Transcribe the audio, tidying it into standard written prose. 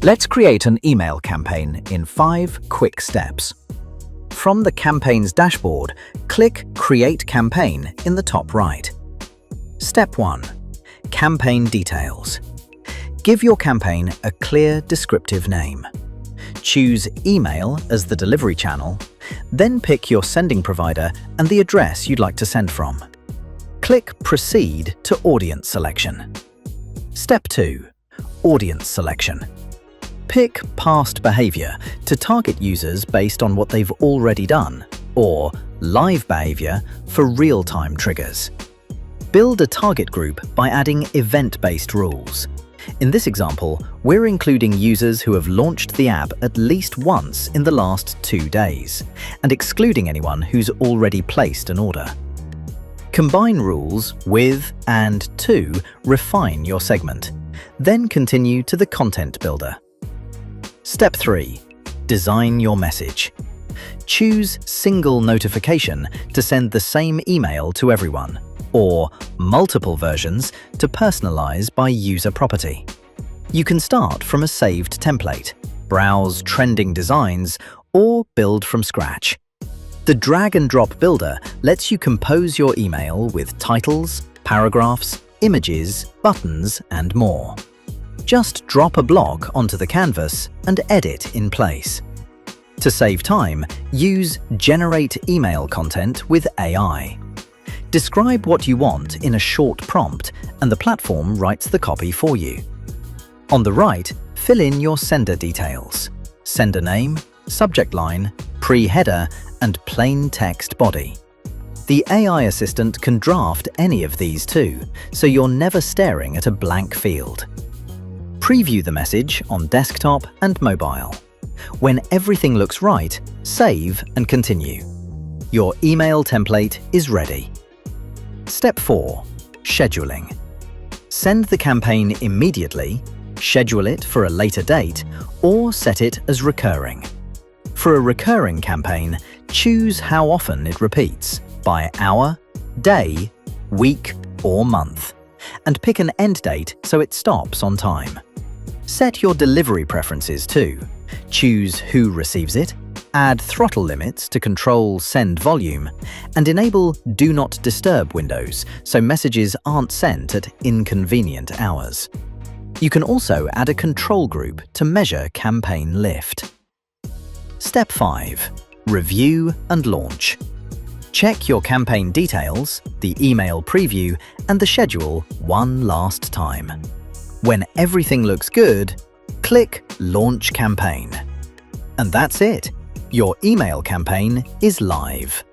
Let's create an email campaign in 5 quick steps. From the campaign's dashboard, click Create Campaign in the top right. Step 1. Campaign details. Give your campaign a clear, descriptive name. Choose Email as the delivery channel, then pick your sending provider and the address you'd like to send from. Click Proceed to Audience Selection. Step 2. Audience Selection. Pick Past Behavior to target users based on what they've already done, or Live Behavior for real-time triggers. Build a target group by adding event-based rules. In this example, we're including users who have launched the app at least once in the last 2 days, and excluding anyone who's already placed an order. Combine rules with and to refine your segment. Then continue to the content builder. Step 3. Design your message. Choose Single Notification to send the same email to everyone, or multiple versions to personalize by user property. You can start from a saved template, browse trending designs, or build from scratch. The drag-and-drop builder lets you compose your email with titles, paragraphs, images, buttons, and more. Just drop a block onto the canvas and edit in place. To save time, use Generate Email Content with AI. Describe what you want in a short prompt, and the platform writes the copy for you. On the right, fill in your sender details: sender name, subject line, pre-header, and plain text body. The AI assistant can draft any of these too, so you're never staring at a blank field. Preview the message on desktop and mobile. When everything looks right, save and continue. Your email template is ready. Step 4. Scheduling. Send the campaign immediately, schedule it for a later date, or set it as recurring. For a recurring campaign, choose how often it repeats, by hour, day, week, or month, and pick an end date so it stops on time. Set your delivery preferences too. Choose who receives it, add throttle limits to control send volume, and enable Do Not Disturb windows so messages aren't sent at inconvenient hours. You can also add a control group to measure campaign lift. Step 5. Review and launch. Check your campaign details, the email preview, and the schedule one last time. When everything looks good, click Launch Campaign. And that's it. Your email campaign is live.